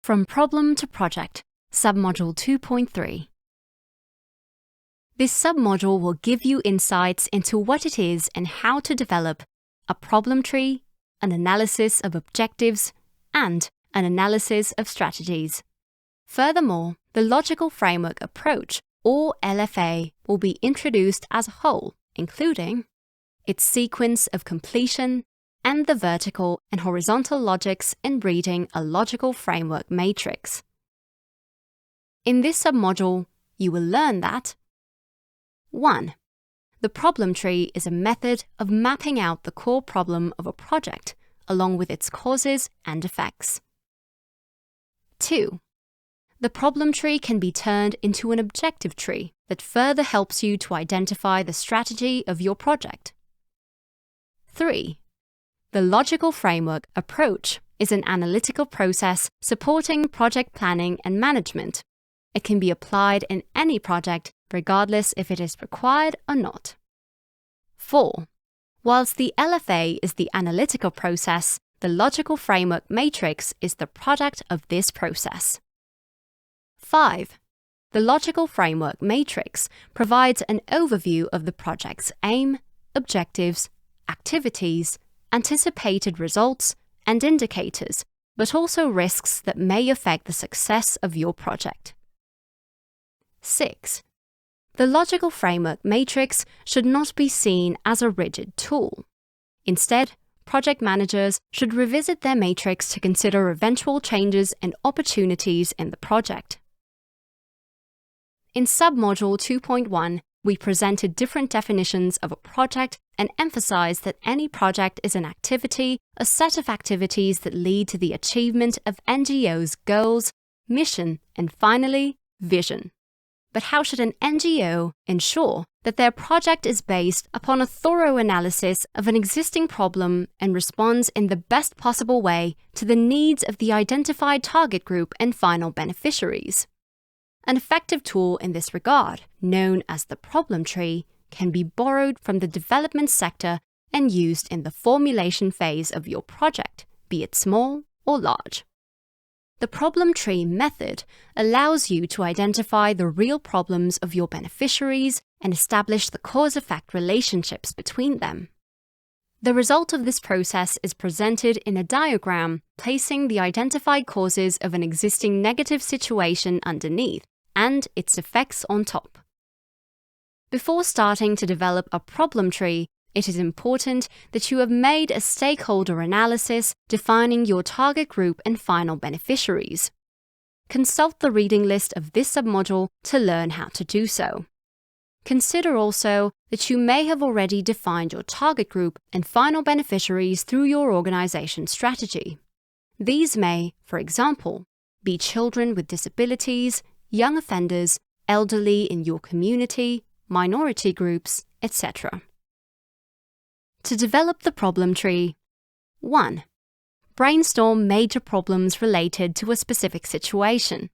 From Problem to Project, Submodule 2.3. This submodule will give you insights into what it is and how to develop a problem tree, an analysis of objectives, and an analysis of strategies. Furthermore, the logical framework approach, or LFA, will be introduced as a whole, including its sequence of completion and the vertical and horizontal logics in reading a logical framework matrix. In this submodule, you will learn that 1. The problem tree is a method of mapping out the core problem of a project along with its causes and effects. 2. The problem tree can be turned into an objective tree that further helps you to identify the strategy of your project. 3. The logical framework approach is an analytical process supporting project planning and management. It can be applied in any project, regardless if it is required or not. 4. Whilst the LFA is the analytical process, the logical framework matrix is the product of this process. 5. The logical framework matrix provides an overview of the project's aim, objectives, activities, anticipated results, and indicators, but also risks that may affect the success of your project. 6. The logical framework matrix should not be seen as a rigid tool. Instead, project managers should revisit their matrix to consider eventual changes and opportunities in the project. In Submodule 2.1, we presented different definitions of a project and emphasized that any project is an activity, a set of activities that lead to the achievement of NGO's goals, mission, and finally, vision. But how should an NGO ensure that their project is based upon a thorough analysis of an existing problem and responds in the best possible way to the needs of the identified target group and final beneficiaries? An effective tool in this regard, known as the problem tree, can be borrowed from the development sector and used in the formulation phase of your project, be it small or large. The problem tree method allows you to identify the real problems of your beneficiaries and establish the cause-effect relationships between them. The result of this process is presented in a diagram placing the identified causes of an existing negative situation underneath and its effects on top. Before starting to develop a problem tree, it is important that you have made a stakeholder analysis defining your target group and final beneficiaries. Consult the reading list of this submodule to learn how to do so. Consider also that you may have already defined your target group and final beneficiaries through your organization strategy. These may, for example, be children with disabilities, young offenders, elderly in your community, minority groups, etc. To develop the problem tree, 1. Brainstorm major problems related to a specific situation.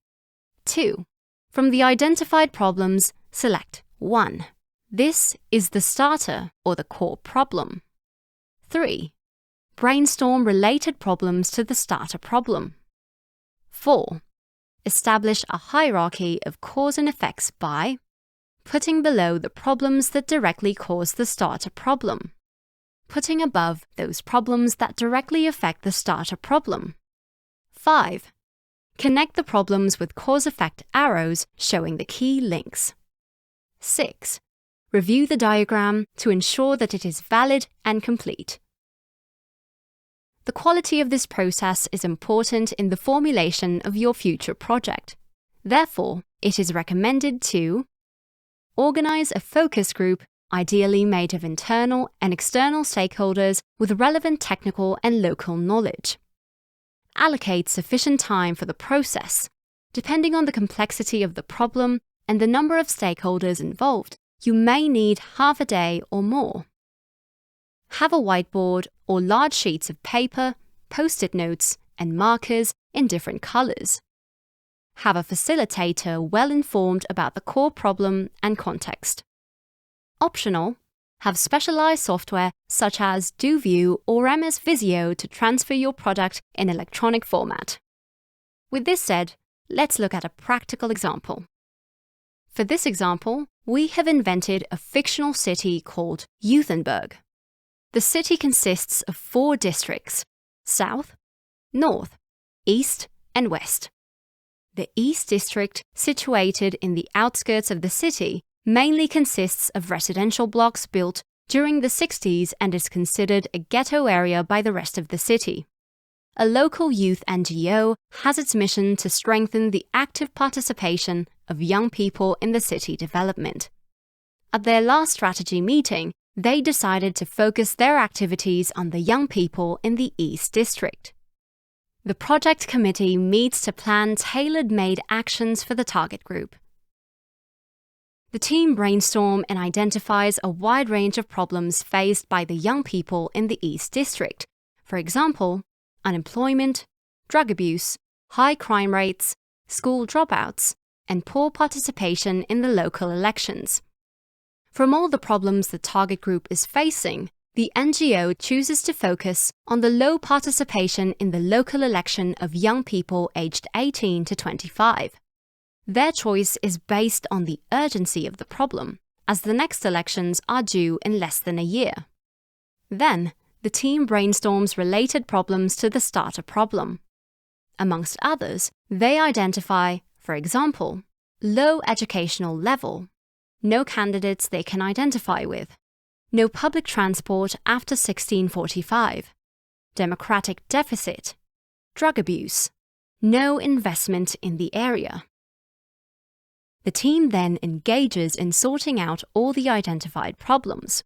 2. From the identified problems, select 1. This is the starter or the core problem. 3. Brainstorm related problems to the starter problem. 4. Establish a hierarchy of cause and effects by putting below the problems that directly cause the starter problem, putting above those problems that directly affect the starter problem. 5. Connect the problems with cause-effect arrows showing the key links. 6. Review the diagram to ensure that it is valid and complete. The quality of this process is important in the formulation of your future project. Therefore, it is recommended to organize a focus group, ideally made of internal and external stakeholders with relevant technical and local knowledge. Allocate sufficient time for the process. Depending on the complexity of the problem and the number of stakeholders involved, you may need half a day or more. Have a whiteboard or large sheets of paper, post-it notes, and markers in different colors. Have a facilitator well informed about the core problem and context. Optional, have specialized software such as DoView or MS Visio to transfer your product in electronic format. With this said, let's look at a practical example. For this example, we have invented a fictional city called Youthenberg. The city consists of 4 districts: South, North, East, and West. The East District, situated in the outskirts of the city, mainly consists of residential blocks built during the 60s and is considered a ghetto area by the rest of the city. A local youth NGO has its mission to strengthen the active participation of young people in the city development. At their last strategy meeting, they decided to focus their activities on the young people in the East District. The project committee meets to plan tailor-made actions for the target group. The team brainstorms and identifies a wide range of problems faced by the young people in the East District. For example, unemployment, drug abuse, high crime rates, school dropouts, and poor participation in the local elections. From all the problems the target group is facing, the NGO chooses to focus on the low participation in the local election of young people aged 18 to 25. Their choice is based on the urgency of the problem, as the next elections are due in less than a year. Then, the team brainstorms related problems to the starter problem. Amongst others, they identify, for example, low educational level, no candidates they can identify with, no public transport after 1645, democratic deficit, drug abuse, no investment in the area. The team then engages in sorting out all the identified problems.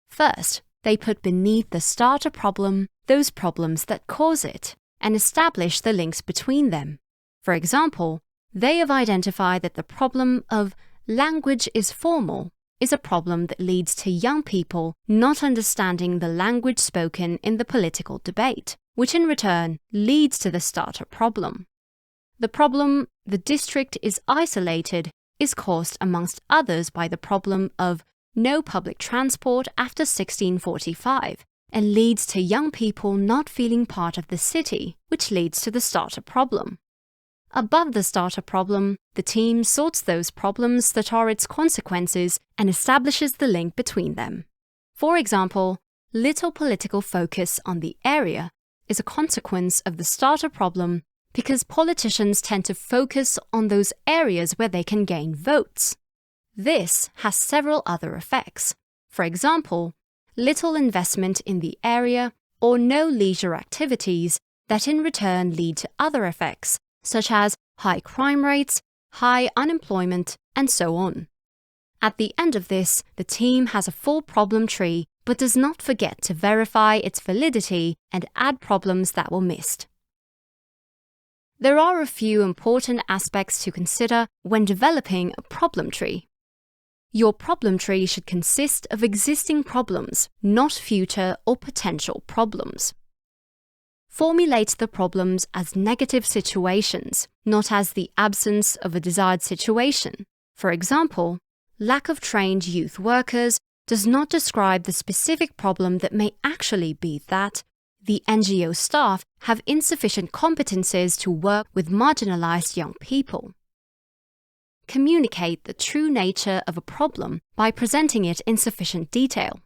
First, they put beneath the starter problem those problems that cause it and establish the links between them. For example, they have identified that the problem of language is formal is a problem that leads to young people not understanding the language spoken in the political debate, which in return leads to the starter problem. The problem the district is isolated is caused amongst others by the problem of no public transport after 1645 and leads to young people not feeling part of the city, which leads to the starter problem. Above the starter problem, the team sorts those problems that are its consequences and establishes the link between them. For example, little political focus on the area is a consequence of the starter problem because politicians tend to focus on those areas where they can gain votes. This has several other effects. For example, little investment in the area or no leisure activities that in return lead to other effects, such as high crime rates, high unemployment, and so on. At the end of this, the team has a full problem tree but does not forget to verify its validity and add problems that were missed. There are a few important aspects to consider when developing a problem tree. Your problem tree should consist of existing problems, not future or potential problems. Formulate the problems as negative situations, not as the absence of a desired situation. For example, lack of trained youth workers does not describe the specific problem that may actually be that the NGO staff have insufficient competences to work with marginalized young people. Communicate the true nature of a problem by presenting it in sufficient detail.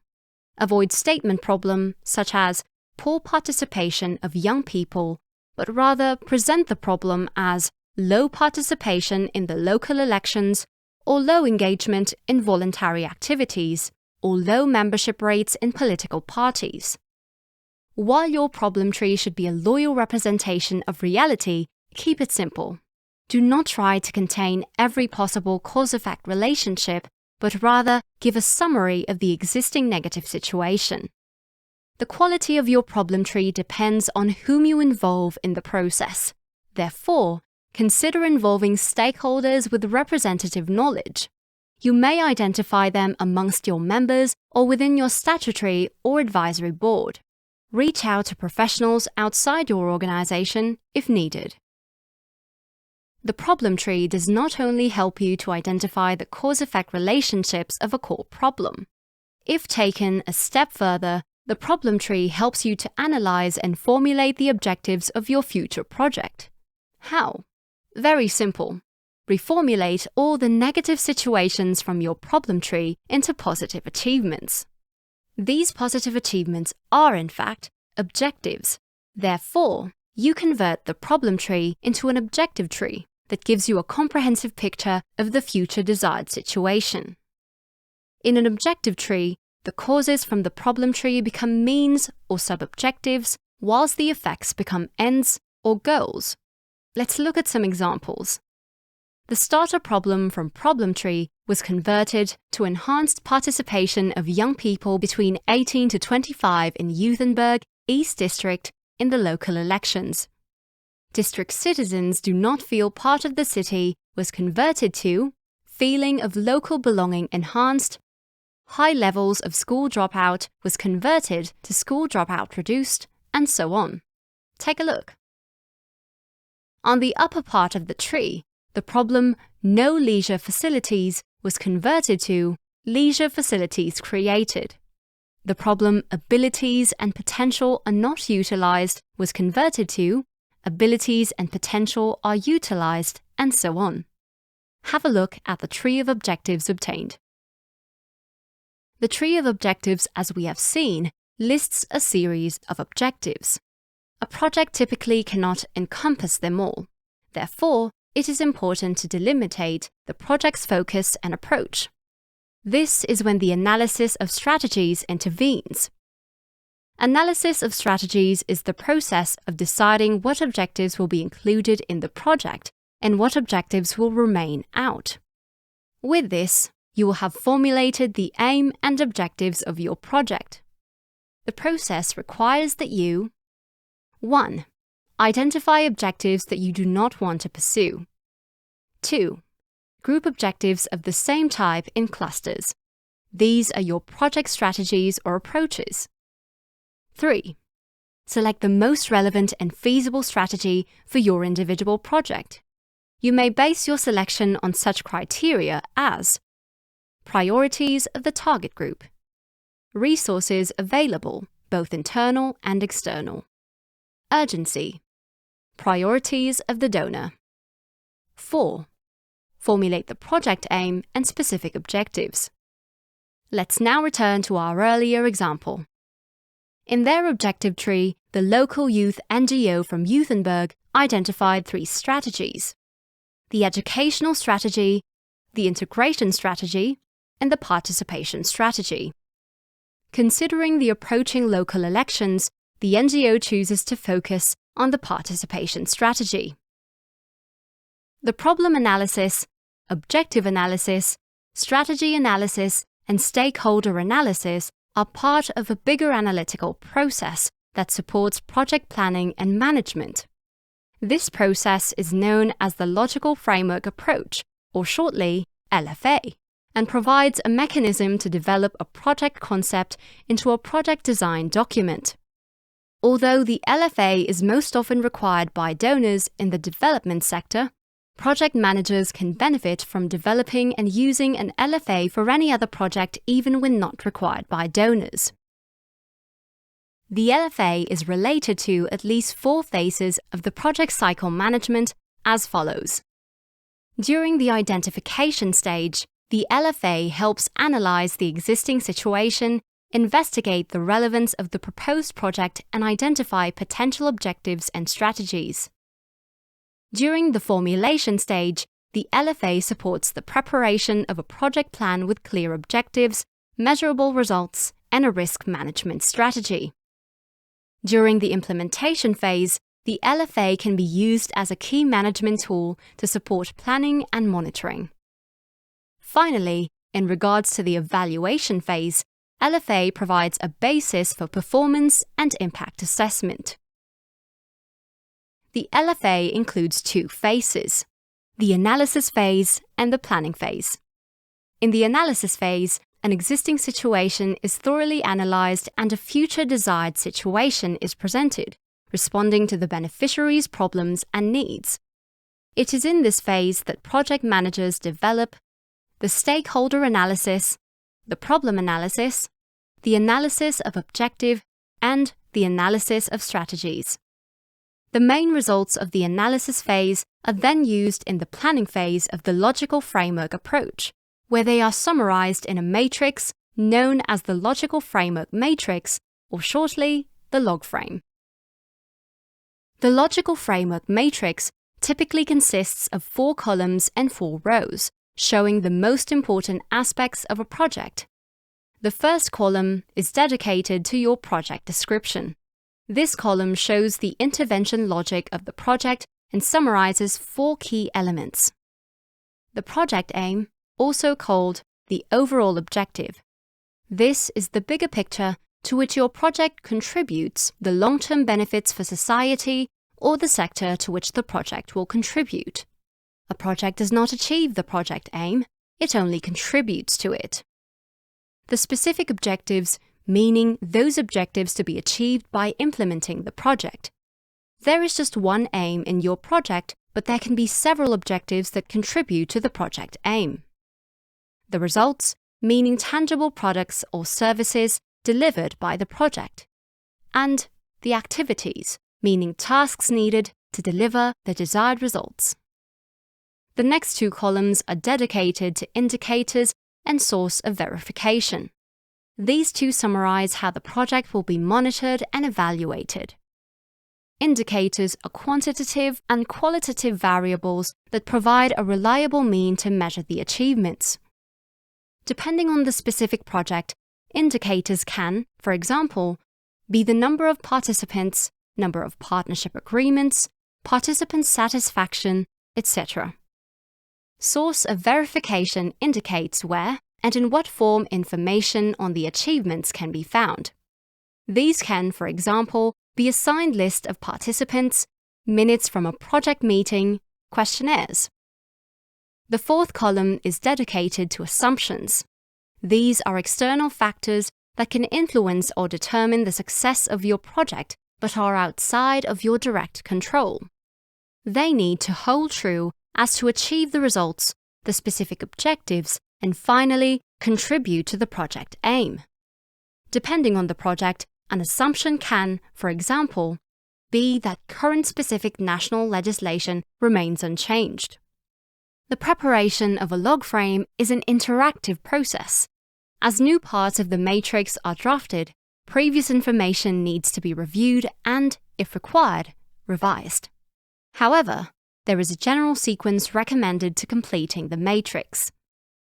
Avoid statement problem such as poor participation of young people, but rather present the problem as low participation in the local elections or low engagement in voluntary activities or low membership rates in political parties. While your problem tree should be a loyal representation of reality, keep it simple. Do not try to contain every possible cause-effect relationship, but rather give a summary of the existing negative situation. The quality of your problem tree depends on whom you involve in the process. Therefore, consider involving stakeholders with representative knowledge. You may identify them amongst your members or within your statutory or advisory board. Reach out to professionals outside your organization if needed. The problem tree does not only help you to identify the cause-effect relationships of a core problem. If taken a step further, the problem tree helps you to analyze and formulate the objectives of your future project. How? Very simple. Reformulate all the negative situations from your problem tree into positive achievements. These positive achievements are, in fact, objectives. Therefore, you convert the problem tree into an objective tree that gives you a comprehensive picture of the future desired situation. In an objective tree, the causes from the problem tree become means or sub-objectives, whilst the effects become ends or goals. Let's look at some examples. The starter problem from problem tree was converted to enhanced participation of young people between 18 to 25 in Gothenburg East District in the local elections. District citizens do not feel part of the city was converted to feeling of local belonging enhanced. High levels of school dropout was converted to school dropout reduced, and so on. Take a look. On the upper part of the tree, the problem no leisure facilities was converted to leisure facilities created. The problem abilities and potential are not utilized was converted to abilities and potential are utilized, and so on. Have a look at the tree of objectives obtained. The tree of objectives, as we have seen, lists a series of objectives. A project typically cannot encompass them all. Therefore, it is important to delimitate the project's focus and approach. This is when the analysis of strategies intervenes. Analysis of strategies is the process of deciding what objectives will be included in the project and what objectives will remain out. With this, you will have formulated the aim and objectives of your project. The process requires that you 1. Identify objectives that you do not want to pursue. 2. Group objectives of the same type in clusters. These are your project strategies or approaches. 3. Select the most relevant and feasible strategy for your individual project. You may base your selection on such criteria as priorities of the target group, resources available, both internal and external, urgency, priorities of the donor. 4. Formulate the project aim and specific objectives. Let's now return to our earlier example. In their objective tree, the local youth NGO from Gothenburg identified 3 strategies: the educational strategy, the integration strategy, and the participation strategy. Considering the approaching local elections, the NGO chooses to focus on the participation strategy. The problem analysis, objective analysis, strategy analysis, and stakeholder analysis are part of a bigger analytical process that supports project planning and management. This process is known as the Logical Framework Approach, or shortly, LFA, and provides a mechanism to develop a project concept into a project design document. Although the LFA is most often required by donors in the development sector, project managers can benefit from developing and using an LFA for any other project even when not required by donors. The LFA is related to at least 4 phases of the project cycle management as follows. During the identification stage, the LFA helps analyze the existing situation, investigate the relevance of the proposed project, and identify potential objectives and strategies. During the formulation stage, the LFA supports the preparation of a project plan with clear objectives, measurable results, and a risk management strategy. During the implementation phase, the LFA can be used as a key management tool to support planning and monitoring. Finally, in regards to the evaluation phase, LFA provides a basis for performance and impact assessment. The LFA includes 2 phases: the analysis phase and the planning phase. In the analysis phase, an existing situation is thoroughly analyzed and a future desired situation is presented, responding to the beneficiary's problems and needs. It is in this phase that project managers develop the stakeholder analysis, the problem analysis, the analysis of objective, and the analysis of strategies. The main results of the analysis phase are then used in the planning phase of the logical framework approach, where they are summarized in a matrix known as the logical framework matrix, or shortly, the log frame. The logical framework matrix typically consists of 4 columns and 4 rows, showing the most important aspects of a project. The first column is dedicated to your project description. This column shows the intervention logic of the project and summarizes 4 key elements. The project aim, also called the overall objective. This is the bigger picture to which your project contributes the long-term benefits for society or the sector to which the project will contribute. A project does not achieve the project aim, it only contributes to it. The specific objectives, meaning those objectives to be achieved by implementing the project. There is just one aim in your project, but there can be several objectives that contribute to the project aim. The results, meaning tangible products or services delivered by the project. And the activities, meaning tasks needed to deliver the desired results. The next 2 columns are dedicated to indicators and source of verification. These 2 summarize how the project will be monitored and evaluated. Indicators are quantitative and qualitative variables that provide a reliable mean to measure the achievements. Depending on the specific project, indicators can, for example, be the number of participants, number of partnership agreements, participant satisfaction, etc. Source of verification indicates where and in what form information on the achievements can be found. These can, for example, be a signed list of participants, minutes from a project meeting, questionnaires. The 4th column is dedicated to assumptions. These are external factors that can influence or determine the success of your project but are outside of your direct control. They need to hold true as to achieve the results, the specific objectives, and finally, contribute to the project aim. Depending on the project, an assumption can, for example, be that current specific national legislation remains unchanged. The preparation of a log frame is an interactive process. As new parts of the matrix are drafted, previous information needs to be reviewed and, if required, revised. However, there is a general sequence recommended to completing the matrix.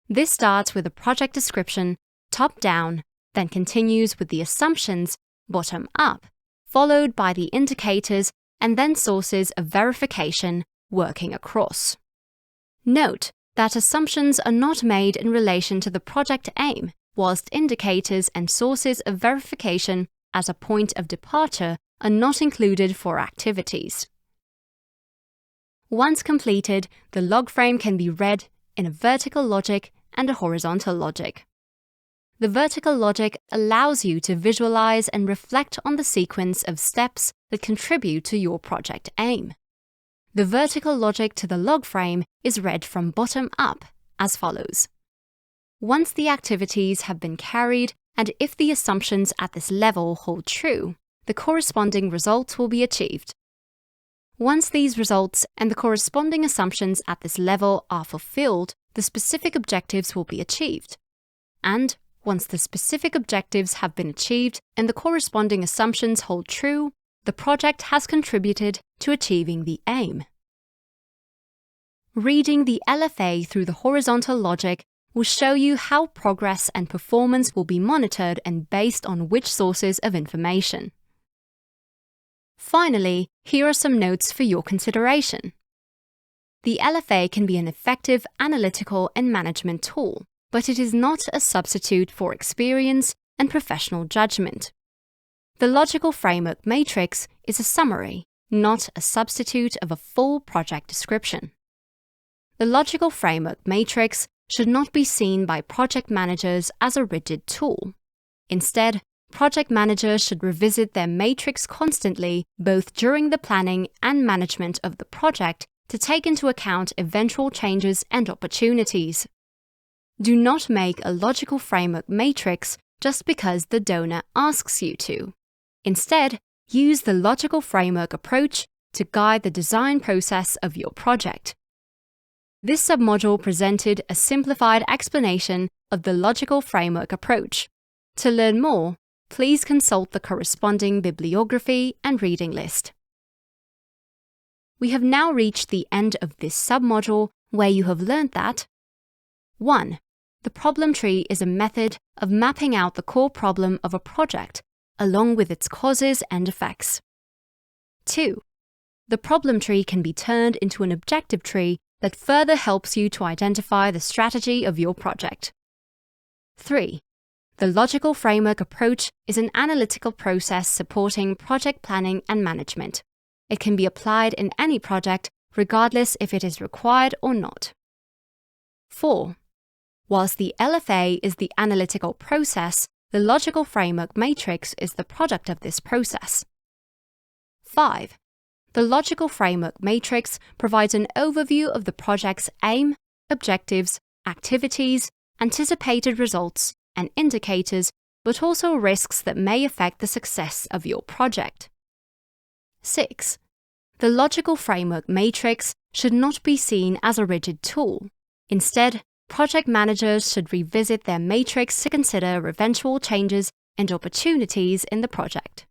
This starts with a project description, top-down, then continues with the assumptions, bottom-up, followed by the indicators and then sources of verification working across. Note that assumptions are not made in relation to the project aim, whilst indicators and sources of verification as a point of departure are not included for activities. Once completed, the log frame can be read in a vertical logic and a horizontal logic. The vertical logic allows you to visualize and reflect on the sequence of steps that contribute to your project aim. The vertical logic to the log frame is read from bottom up as follows. Once the activities have been carried and if the assumptions at this level hold true, the corresponding results will be achieved. Once these results and the corresponding assumptions at this level are fulfilled, the specific objectives will be achieved. And once the specific objectives have been achieved and the corresponding assumptions hold true, the project has contributed to achieving the aim. Reading the LFA through the horizontal logic will show you how progress and performance will be monitored and based on which sources of information. Finally, here are some notes for your consideration. The LFA can be an effective analytical and management tool, but it is not a substitute for experience and professional judgment. The logical framework matrix is a summary, not a substitute of a full project description. The logical framework matrix should not be seen by project managers as a rigid tool. Instead, project managers should revisit their matrix constantly, both during the planning and management of the project, to take into account eventual changes and opportunities. Do not make a logical framework matrix just because the donor asks you to. Instead, use the logical framework approach to guide the design process of your project. This submodule presented a simplified explanation of the logical framework approach. To learn more, please consult the corresponding bibliography and reading list. We have now reached the end of this submodule, where you have learned that 1. The problem tree is a method of mapping out the core problem of a project, along with its causes and effects. 2. The problem tree can be turned into an objective tree that further helps you to identify the strategy of your project. 3. The logical framework approach is an analytical process supporting project planning and management. It can be applied in any project, regardless if it is required or not. 4. Whilst the LFA is the analytical process, the logical framework matrix is the product of this process. 5. The logical framework matrix provides an overview of the project's aim, objectives, activities, anticipated results, and indicators, but also risks that may affect the success of your project. 6. The logical framework matrix should not be seen as a rigid tool. Instead, project managers should revisit their matrix to consider eventual changes and opportunities in the project.